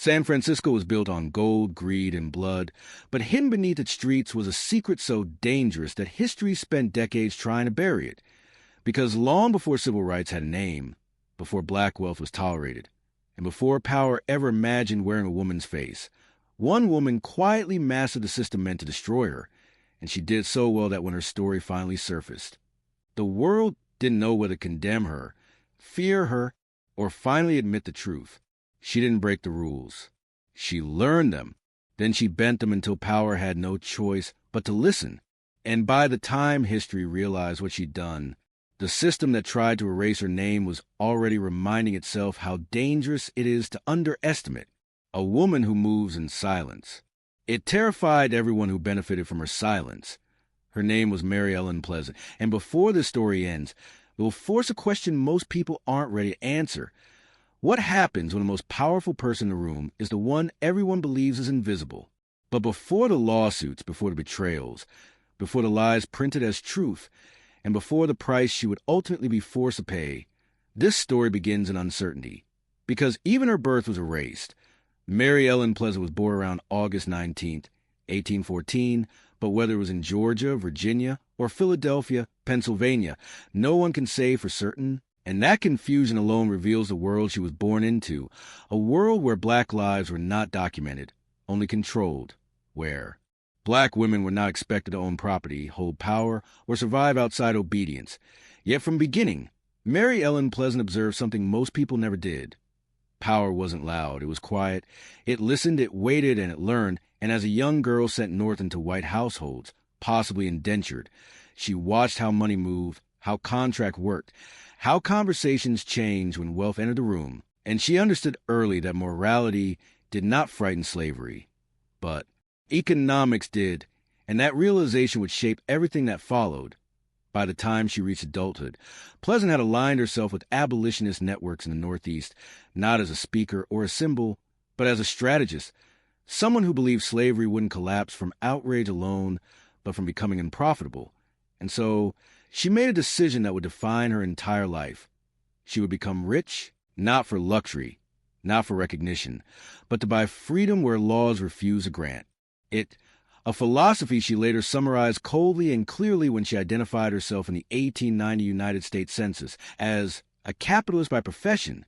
San Francisco was built on gold, greed, and blood, but hidden beneath its streets was a secret so dangerous that history spent decades trying to bury it. Because long before civil rights had a name, before black wealth was tolerated, and before power ever imagined wearing a woman's face, one woman quietly mastered the system meant to destroy her, and she did so well that when her story finally surfaced, the world didn't know whether to condemn her, fear her, or finally admit the truth. She didn't break the rules. She learned them. Then she bent them until power had no choice but to listen. And by the time history realized what she'd done, the system that tried to erase her name was already reminding itself how dangerous it is to underestimate a woman who moves in silence. It terrified everyone who benefited from her silence. Her name was Mary Ellen Pleasant. And before this story ends, it will force a question most people aren't ready to answer. What happens when the most powerful person in the room is the one everyone believes is invisible? But before the lawsuits, before the betrayals, before the lies printed as truth, and before the price she would ultimately be forced to pay, this story begins in uncertainty. Because even her birth was erased. Mary Ellen Pleasant was born around August 19th, 1814, but whether it was in Georgia, Virginia, or Philadelphia, Pennsylvania, no one can say for certain. And that confusion alone reveals the world she was born into, a world where black lives were not documented, only controlled, where black women were not expected to own property, hold power, or survive outside obedience. Yet from beginning, Mary Ellen Pleasant observed something most people never did. Power wasn't loud, it was quiet. It listened, it waited, and it learned, and as a young girl sent north into white households, possibly indentured, she watched how money moved, how contract worked, how conversations changed when wealth entered the room, and she understood early that morality did not frighten slavery, but economics did, and that realization would shape everything that followed. By the time she reached adulthood, Pleasant had aligned herself with abolitionist networks in the Northeast, not as a speaker or a symbol, but as a strategist, someone who believed slavery wouldn't collapse from outrage alone, but from becoming unprofitable. And so she made a decision that would define her entire life. She would become rich, not for luxury, not for recognition, but to buy freedom where laws refuse to grant it. A philosophy she later summarized coldly and clearly when she identified herself in the 1890 United States Census as a capitalist by profession,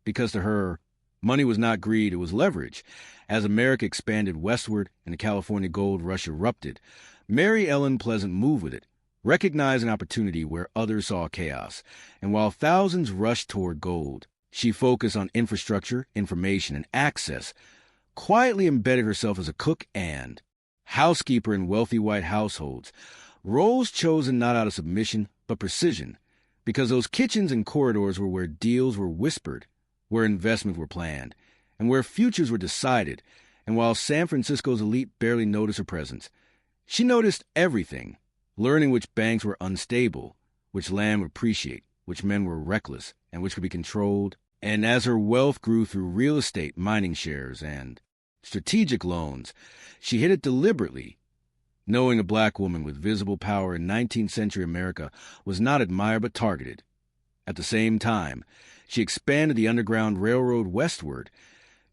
because to her, money was not greed, it was leverage. As America expanded westward and the California gold rush erupted, Mary Ellen Pleasant moved with it, recognizing opportunity where others saw chaos. And while thousands rushed toward gold, she focused on infrastructure, information, and access, quietly embedded herself as a cook and housekeeper in wealthy white households, roles chosen not out of submission, but precision, because those kitchens and corridors were where deals were whispered, where investments were planned, and where futures were decided. And while San Francisco's elite barely noticed her presence, she noticed everything, learning which banks were unstable, which land would appreciate, which men were reckless, and which could be controlled. And as her wealth grew through real estate, mining shares, and strategic loans, she hid it deliberately, knowing a black woman with visible power in 19th century America was not admired but targeted. At the same time, she expanded the Underground Railroad westward,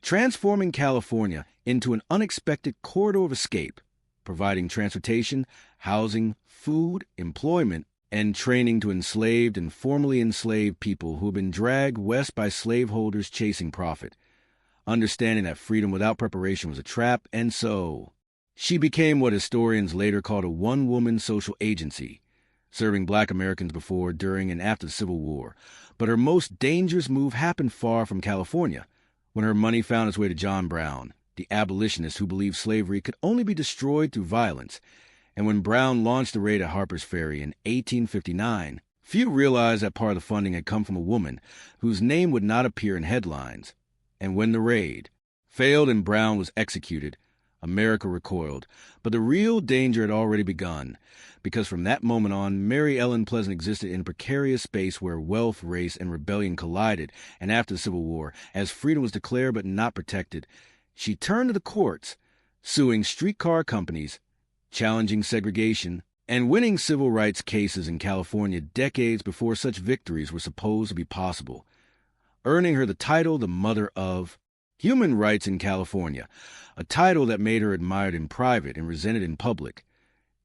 transforming California into an unexpected corridor of escape, providing transportation, housing, food, employment, and training to enslaved and formerly enslaved people who had been dragged west by slaveholders chasing profit, understanding that freedom without preparation was a trap. And so she became what historians later called a one-woman social agency, serving black Americans before, during, and after the Civil War. But her most dangerous move happened far from California, when her money found its way to John Brown, the abolitionist who believed slavery could only be destroyed through violence. And when Brown launched the raid at Harpers Ferry in 1859, few realized that part of the funding had come from a woman whose name would not appear in headlines. And when the raid failed and Brown was executed, America recoiled. But the real danger had already begun, because from that moment on, Mary Ellen Pleasant existed in a precarious space where wealth, race, and rebellion collided. And after the Civil War, as freedom was declared but not protected, she turned to the courts, suing streetcar companies, challenging segregation, and winning civil rights cases in California decades before such victories were supposed to be possible, earning her the title the Mother of Human Rights in California, a title that made her admired in private and resented in public.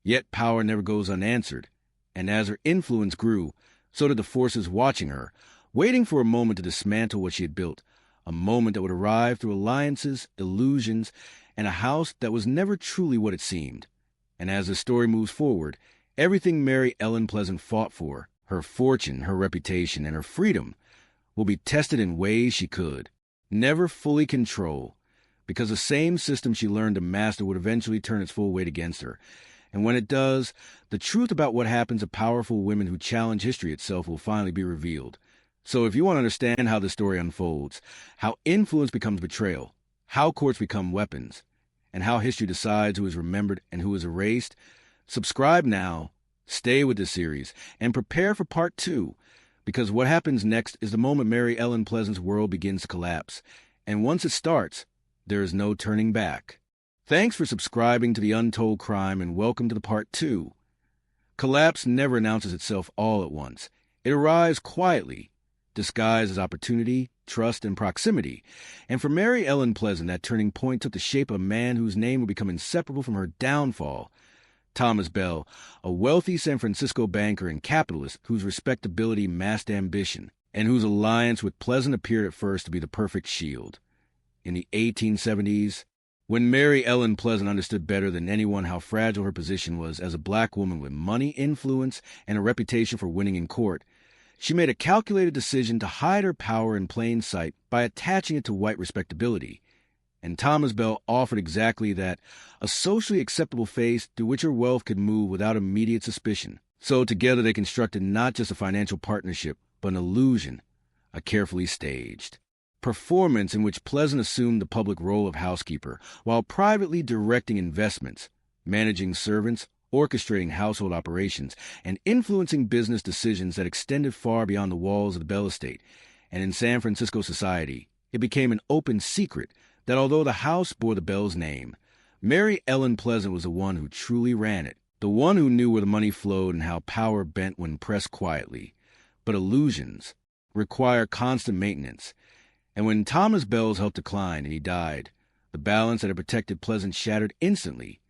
Yet power never goes unanswered, and as her influence grew, so did the forces watching her, waiting for a moment to dismantle what she had built, a moment that would arrive through alliances, illusions, and a house that was never truly what it seemed. And as the story moves forward, everything Mary Ellen Pleasant fought for, her fortune, her reputation, and her freedom, will be tested in ways she could never fully control, because the same system she learned to master would eventually turn its full weight against her. And when it does, the truth about what happens to powerful women who challenge history itself will finally be revealed. So if you want to understand how this story unfolds, how influence becomes betrayal, how courts become weapons, and how history decides who is remembered and who is erased, subscribe now, stay with this series, and prepare for part 2, because what happens next is the moment Mary Ellen Pleasant's world begins to collapse, and once it starts, there is no turning back. Thanks for subscribing to the Untold Crime, and welcome to the part 2. Collapse never announces itself all at once. It arrives quietly, disguised as opportunity, trust, and proximity. And for Mary Ellen Pleasant, that turning point took the shape of a man whose name would become inseparable from her downfall. Thomas Bell, a wealthy San Francisco banker and capitalist whose respectability masked ambition, and whose alliance with Pleasant appeared at first to be the perfect shield. In the 1870s, when Mary Ellen Pleasant understood better than anyone how fragile her position was as a black woman with money, influence, and a reputation for winning in court, she made a calculated decision to hide her power in plain sight by attaching it to white respectability. And Thomas Bell offered exactly that, a socially acceptable face through which her wealth could move without immediate suspicion. So together they constructed not just a financial partnership, but an illusion, a carefully staged performance in which Pleasant assumed the public role of housekeeper, while privately directing investments, managing servants, orchestrating household operations, and influencing business decisions that extended far beyond the walls of the Bell estate. And in San Francisco society, it became an open secret that although the house bore the Bell's name, Mary Ellen Pleasant was the one who truly ran it, the one who knew where the money flowed and how power bent when pressed quietly. But illusions require constant maintenance, and when Thomas Bell's health declined and he died, the balance that had protected Pleasant shattered instantly,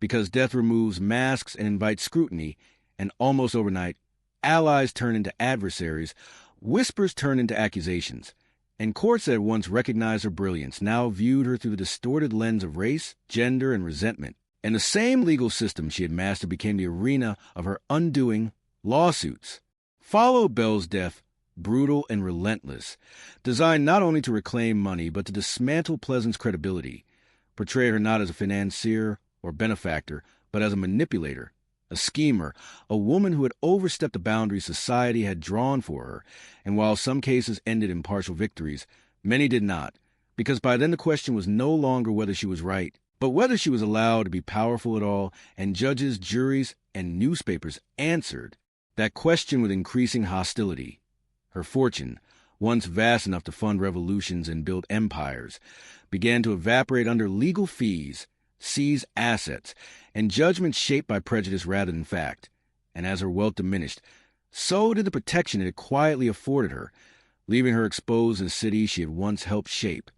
because death removes masks and invites scrutiny, and almost overnight, allies turn into adversaries, whispers turn into accusations, and courts that had once recognized her brilliance now viewed her through the distorted lens of race, gender, and resentment. And the same legal system she had mastered became the arena of her undoing, lawsuits. Followed Bell's death, brutal and relentless, designed not only to reclaim money but to dismantle Pleasant's credibility, portray her not as a financier or benefactor, but as a manipulator, a schemer, a woman who had overstepped the boundaries society had drawn for her. And while some cases ended in partial victories, many did not, because by then the question was no longer whether she was right, but whether she was allowed to be powerful at all, and judges, juries, and newspapers answered that question with increasing hostility. Her fortune, once vast enough to fund revolutions and build empires, began to evaporate under legal fees, seize assets, and judgments shaped by prejudice rather than fact. And as her wealth diminished, so did the protection it had quietly afforded her, leaving her exposed in a city she had once helped shape.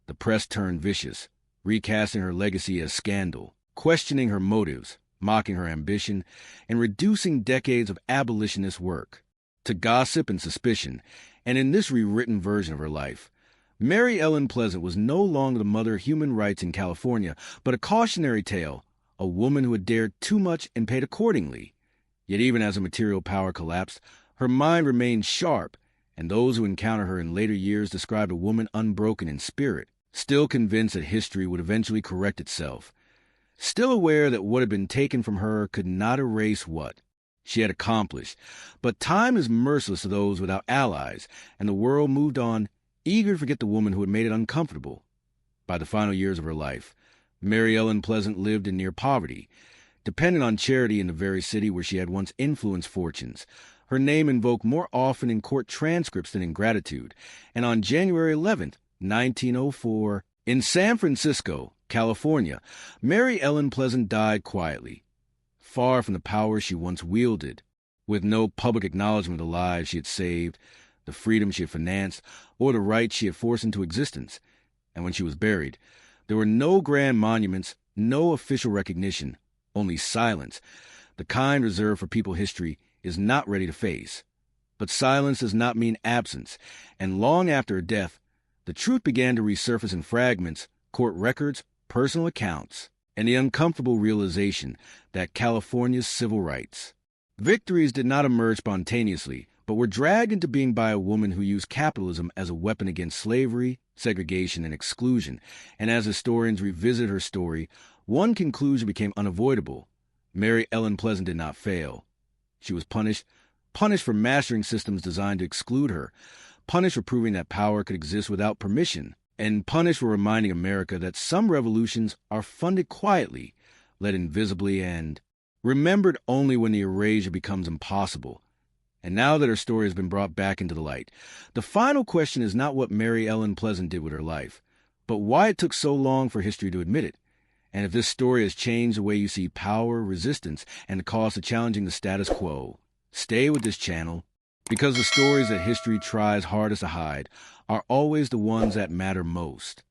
The press turned vicious, recasting her legacy as scandal, questioning her motives, mocking her ambition, and reducing decades of abolitionist work to gossip and suspicion. And in this rewritten version of her life, Mary Ellen Pleasant was no longer the mother of human rights in California, but a cautionary tale, a woman who had dared too much and paid accordingly. Yet even as her material power collapsed, her mind remained sharp, and those who encounter her in later years described a woman unbroken in spirit, still convinced that history would eventually correct itself, still aware that what had been taken from her could not erase what she had accomplished. But time is merciless to those without allies, and the world moved on, eager to forget the woman who had made it uncomfortable. By the final years of her life, Mary Ellen Pleasant lived in near poverty, dependent on charity in the very city where she had once influenced fortunes. Her name invoked more often in court transcripts than in gratitude, and on January 11th, 1904, in San Francisco, California, Mary Ellen Pleasant died quietly, far from the power she once wielded, with no public acknowledgement of the lives she had saved, the freedom she had financed, or the rights she had forced into existence. And when she was buried, there were no grand monuments, no official recognition, only silence, the kind reserved for people history is not ready to face. But silence does not mean absence, and long after her death, the truth began to resurface in fragments, court records, personal accounts, and the uncomfortable realization that California's civil rights victories did not emerge spontaneously, but were dragged into being by a woman who used capitalism as a weapon against slavery, segregation, and exclusion. And as historians revisit her story, one conclusion became unavoidable. Mary Ellen Pleasant did not fail. She was punished for mastering systems designed to exclude her, punished for proving that power could exist without permission, and punished for reminding America that some revolutions are funded quietly, led invisibly, and remembered only when the erasure becomes impossible. And now that her story has been brought back into the light, the final question is not what Mary Ellen Pleasant did with her life, but why it took so long for history to admit it. And if this story has changed the way you see power, resistance, and the cost of challenging the status quo. Stay with this channel, because the stories that history tries hardest to hide are always the ones that matter most.